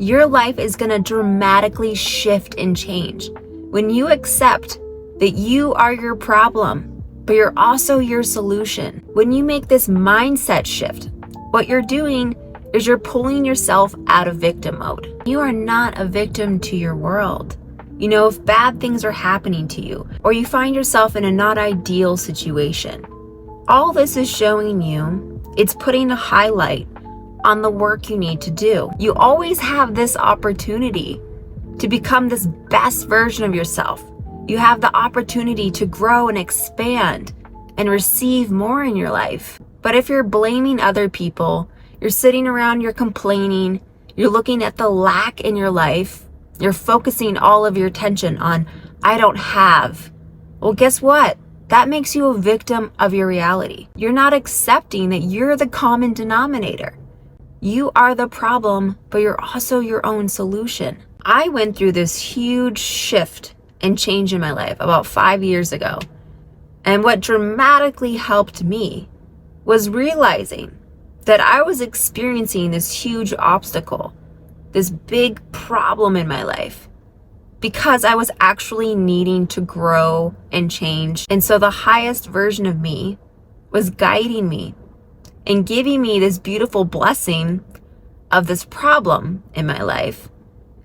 Your life is going to dramatically shift and change when you accept that you are your problem, but you're also your solution. When you make this mindset shift, what you're doing is you're pulling yourself out of victim mode. You are not a victim to your world. If bad things are happening to you, or you find yourself in a not ideal situation, all this is showing you, it's putting a highlight on the work you need to do. You always have this opportunity to become this best version of yourself. You have the opportunity to grow and expand and receive more in your life. But if you're blaming other people, you're sitting around, you're complaining, you're looking at the lack in your life, you're focusing all of your attention on, I don't have. Well, guess what? That makes you a victim of your reality. You're not accepting that you're the common denominator. You are the problem, but you're also your own solution. I went through this huge shift and change in my life about 5 years ago. And what dramatically helped me was realizing that I was experiencing this huge obstacle, this big problem in my life, because I was actually needing to grow and change. And so the highest version of me was guiding me and giving me this beautiful blessing of this problem in my life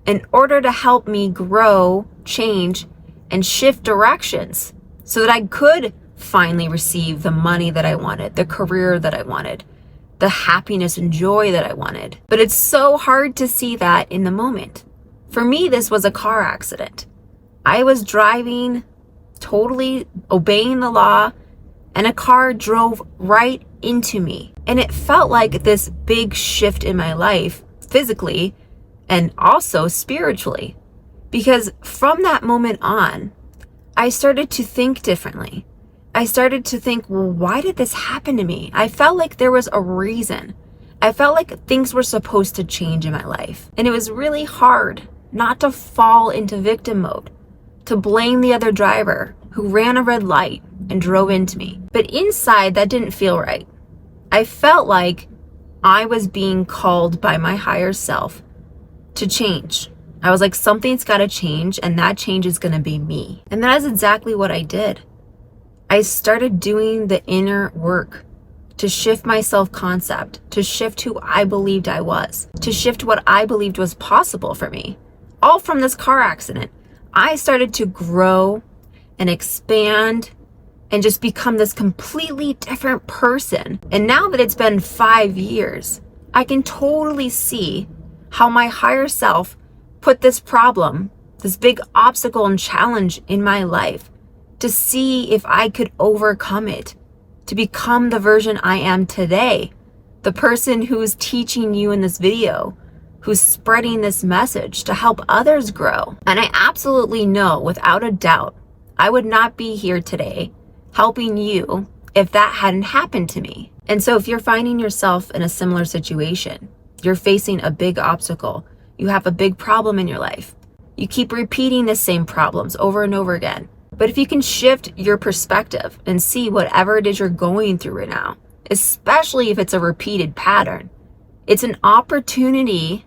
in order to help me grow, change, and shift directions so that I could finally receive the money that I wanted, the career that I wanted, the happiness and joy that I wanted. But it's so hard to see that in the moment. For me, this was a car accident. I was driving, totally obeying the law, and a car drove right into me. And it felt like this big shift in my life, physically and also spiritually. Because from that moment on, I started to think differently. I started to think, well, why did this happen to me? I felt like there was a reason. I felt like things were supposed to change in my life. And it was really hard not to fall into victim mode, to blame the other driver who ran a red light and drove into me. But inside, that didn't feel right. I felt like I was being called by my higher self to change. I was like, something's got to change, and that change is going to be me. And that is exactly what I did. I started doing the inner work to shift my self-concept, to shift who I believed I was, to shift what I believed was possible for me. All from this car accident. I started to grow and expand and just become this completely different person. And now that it's been 5 years, I can totally see how my higher self put this problem, this big obstacle and challenge in my life, to see if I could overcome it, to become the version I am today, the person who's teaching you in this video, who's spreading this message to help others grow. And I absolutely know, without a doubt, I would not be here today helping you if that hadn't happened to me. And so if you're finding yourself in a similar situation, you're facing a big obstacle, you have a big problem in your life, you keep repeating the same problems over and over again. But if you can shift your perspective and see whatever it is you're going through right now, especially if it's a repeated pattern, it's an opportunity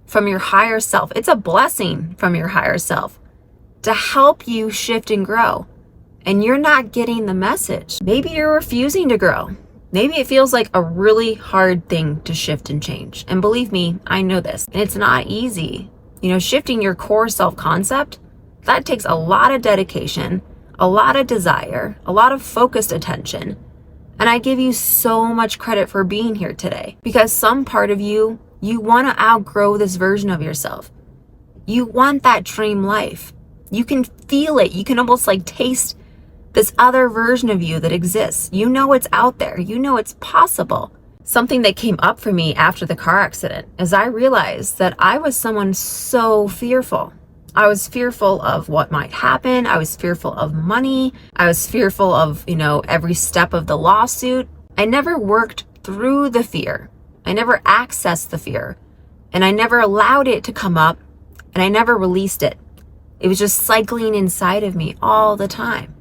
from your higher self. It's a blessing from your higher self to help you shift and grow. And you're not getting the message. Maybe you're refusing to grow. Maybe it feels like a really hard thing to shift and change. And believe me, I know this. And it's not easy. Shifting your core self-concept, that takes a lot of dedication, a lot of desire, a lot of focused attention. And I give you so much credit for being here today, because some part of you want to outgrow this version of yourself. You want that dream life. You can feel it. You can almost taste this other version of you that exists. You know it's out there. You know it's possible. Something that came up for me after the car accident is I realized that I was someone so fearful. I was fearful of what might happen. I was fearful of money. I was fearful of, every step of the lawsuit. I never worked through the fear. I never accessed the fear. And I never allowed it to come up, and I never released it. It was just cycling inside of me all the time.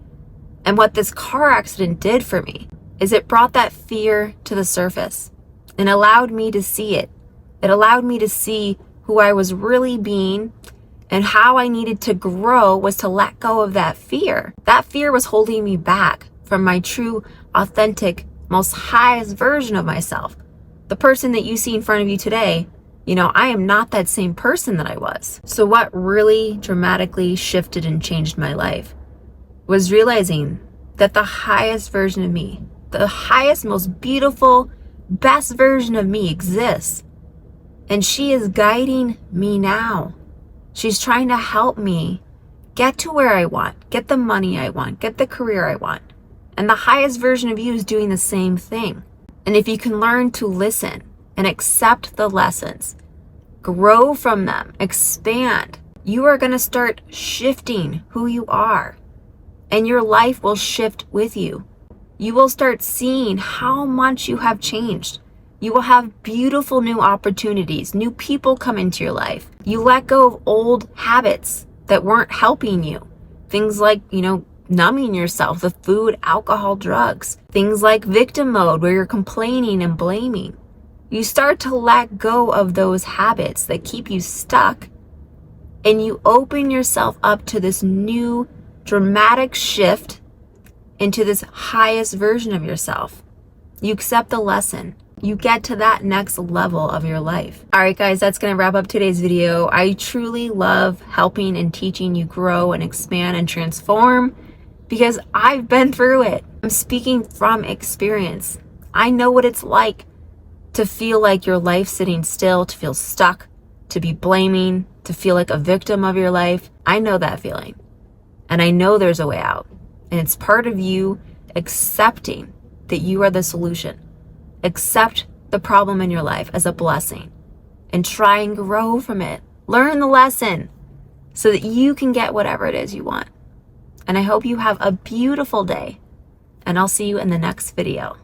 And what this car accident did for me is it brought that fear to the surface and allowed me to see it. It allowed me to see who I was really being and how I needed to grow was to let go of that fear. That fear was holding me back from my true, authentic, most highest version of myself. The person that you see in front of you today, I am not that same person that I was. So what really dramatically shifted and changed my life was realizing that the highest version of me, the highest, most beautiful, best version of me exists. And she is guiding me now. She's trying to help me get to where I want, get the money I want, get the career I want. And the highest version of you is doing the same thing. And if you can learn to listen and accept the lessons, grow from them, expand, you are going to start shifting who you are. And your life will shift with you. You will start seeing how much you have changed. You will have beautiful new opportunities, new people come into your life. You let go of old habits that weren't helping you. Things like, numbing yourself with food, alcohol, drugs. Things like victim mode where you're complaining and blaming. You start to let go of those habits that keep you stuck, and you open yourself up to this new dramatic shift into this highest version of yourself. You accept the lesson. You get to that next level of your life. All right, guys, that's going to wrap up today's video. I truly love helping and teaching you grow and expand and transform because I've been through it. I'm speaking from experience. I know what it's like to feel like your life's sitting still, to feel stuck, to be blaming, to feel like a victim of your life. I know that feeling. And I know there's a way out. And it's part of you accepting that you are the solution. Accept the problem in your life as a blessing and try and grow from it. Learn the lesson so that you can get whatever it is you want. And I hope you have a beautiful day, and I'll see you in the next video.